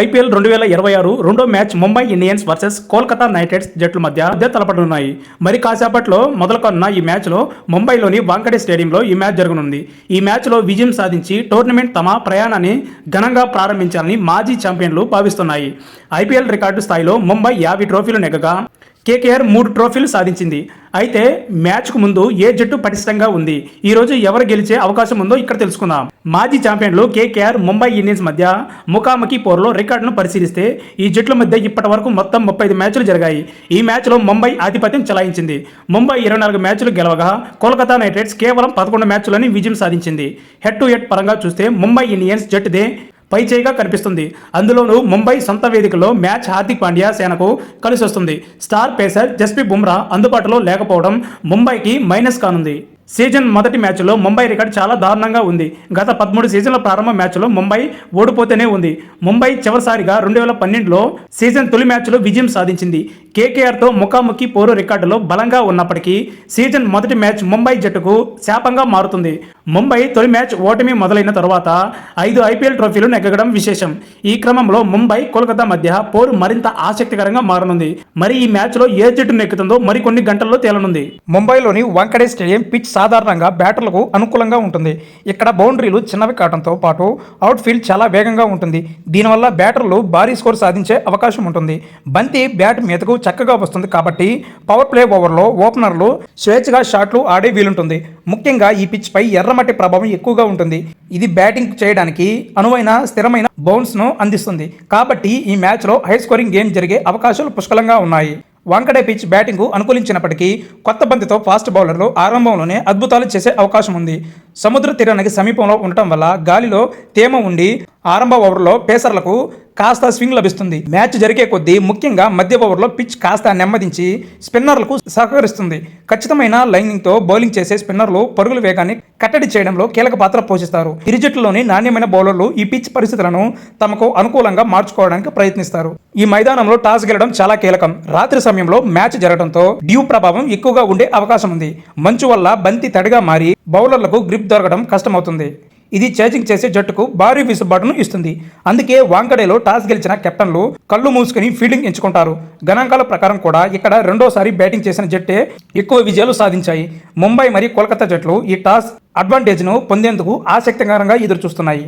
IPL 2026 రెండో match Mumbai Indians versus Kolkata night riders జట్ల మధ్య తలపడనున్నాయి. మరి కాసేపట్లో మొదలుకొన్న ఈ మ్యాచ్లో ముంబైలోని వాంకడే స్టేడియంలో ఈ మ్యాచ్ జరగనుంది. ఈ మ్యాచ్లో విజయం సాధించి టోర్నమెంట్ తమ ప్రయాణాన్ని ఘనంగా ప్రారంభించాలని మాజీ ఛాంపియన్లు భావిస్తున్నాయి. ఐపీఎల్ రికార్డు స్థాయిలో ముంబై 50 ట్రోఫీలు నెగ్గగా కేకేఆర్ 3 ట్రోఫీలు సాధించింది. అయితే మ్యాచ్కు ముందు ఏ జట్టు పటిష్టంగా ఉంది, ఈరోజు ఎవరు గెలిచే అవకాశం ఉందో ఇక్కడ తెలుసుకుందాం. మాజీ ఛాంపియన్లు కేకేఆర్ ముంబై ఇండియన్స్ మధ్య ముఖాముఖి పోరులో రికార్డును పరిశీలిస్తే ఈ జట్ల మధ్య ఇప్పటి వరకు మొత్తం 35 మ్యాచ్లు జరిగాయి. ఈ మ్యాచ్లో ముంబై ఆధిపత్యం చెలాయించింది. ముంబై 24 మ్యాచ్లు గెలవగా కోల్కతా నైట్ రైడర్స్ కేవలం 11 మ్యాచ్లని విజయం సాధించింది. హెడ్ టు హెడ్ పరంగా చూస్తే ముంబై ఇండియన్స్ జట్టుదే పైచేయిగా కనిపిస్తుంది. అందులోనూ ముంబై సొంత వేదికలో మ్యాచ్ హార్దిక్ పాండ్యా సేనకు కలిసి వస్తుంది. స్టార్ పేసర్ జస్ప్రీత్ బుమ్రా అందుబాటులో లేకపోవడం ముంబైకి మైనస్ కానుంది. సీజన్ మొదటి మ్యాచ్లో ముంబై రికార్డు చాలా దారుణంగా ఉంది. గత 13 సీజన్ల ప్రారంభ మ్యాచ్లో ముంబై ఓడిపోతూనే ఉంది. ముంబై చివరిసారిగా 2012లో సీజన్ తొలి మ్యాచ్లో విజయం సాధించింది. కేకేఆర్తో ముఖాముఖి పోరు రికార్డులో బలంగా ఉన్నప్పటికీ సీజన్ మొదటి మ్యాచ్ ముంబై జట్టుకు శాపంగా మారుతుంది. ముంబై తొలి మ్యాచ్ ఓటమి మొదలైన తరువాత 5 ఐపీఎల్ ట్రోఫీలు నెగ్గడం విశేషం. ఈ క్రమంలో ముంబై కోల్కతా మధ్య పోరు మరింత ఆసక్తికరంగా మారనుంది. మరి ఈ మ్యాచ్లో ఏ జట్టు నెక్కుతుందో మరికొన్ని గంటల్లో తేలనుంది. ముంబైలోని వాంకడే స్టేడియం పిచ్ సాధారణంగా బ్యాటర్లకు అనుకూలంగా ఉంటుంది. ఇక్కడ బౌండరీలు చిన్నవి కావడంతో పాటు అవుట్ఫీల్డ్ చాలా వేగంగా ఉంటుంది. దీనివల్ల బ్యాటర్లు భారీ స్కోర్ సాధించే అవకాశం ఉంటుంది. బంతి బ్యాట్ మీదకు చక్కగా వస్తుంది కాబట్టి పవర్ ప్లే ఓవర్లో ఓపెనర్లు స్వేచ్ఛగా షాట్లు ఆడే వీలుంటుంది. ముఖ్యంగా ఈ పిచ్ పై ఎర్రమట్టి ప్రభావం ఎక్కువగా ఉంటుంది. ఇది బ్యాటింగ్ చేయడానికి అనువైన స్థిరమైన బౌన్స్ను అందిస్తుంది. కాబట్టి ఈ మ్యాచ్లో హై స్కోరింగ్ గేమ్ జరిగే అవకాశాలు పుష్కలంగా ఉన్నాయి. వాంకడే పిచ్ బ్యాటింగ్కు అనుకూలించినప్పటికీ కొత్త బంతితో ఫాస్ట్ బౌలర్లు ఆరంభంలోనే అద్భుతాలు చేసే అవకాశం ఉంది. సముద్ర తీరానికి సమీపంలో ఉండటం వల్ల గాలిలో తేమ ఉండి ఆరంభ ఓవర్లో పేసర్లకు కాస్త స్వింగ్ లభిస్తుంది. మ్యాచ్ జరిగే కొద్దీ ముఖ్యంగా మధ్య ఓవర్లో పిచ్ కాస్త నెమ్మదించి స్పిన్నర్లకు సహకరిస్తుంది. ఖచ్చితమైన లైనింగ్తో బౌలింగ్ చేసే స్పిన్నర్లు పరుగుల వేగాన్ని కట్టడి చేయడంలో కీలక పాత్ర పోషిస్తారు. ఇరు జట్లలోని నాణ్యమైన బౌలర్లు ఈ పిచ్ పరిస్థితులను తమకు అనుకూలంగా మార్చుకోవడానికి ప్రయత్నిస్తారు. ఈ మైదానంలో టాస్ గెలవడం చాలా కీలకం. రాత్రి సమయంలో మ్యాచ్ జరగడంతో డ్యూ ప్రభావం ఎక్కువగా ఉండే అవకాశం ఉంది. మంచు వల్ల బంతి తడిగా మారి బౌలర్లకు గ్రిప్ దొరకడం కష్టమవుతుంది. ఇది చేజింగ్ చేసే జట్టుకు భారీ విసుబాటును ఇస్తుంది. అందుకే వాంకడేలో టాస్ గెలిచిన కెప్టెన్లు కళ్ళు మూసుకుని ఫీల్డింగ్ ఎంచుకుంటారు. గణాంకాల ప్రకారం కూడా ఇక్కడ రెండోసారి బ్యాటింగ్ చేసిన జట్టే ఎక్కువ విజయాలు సాధించాయి. ముంబై మరియు కోల్కతా జట్లు ఈ టాస్ అడ్వాంటేజ్ను పొందేందుకు ఆసక్తికరంగా ఎదురుచూస్తున్నాయి.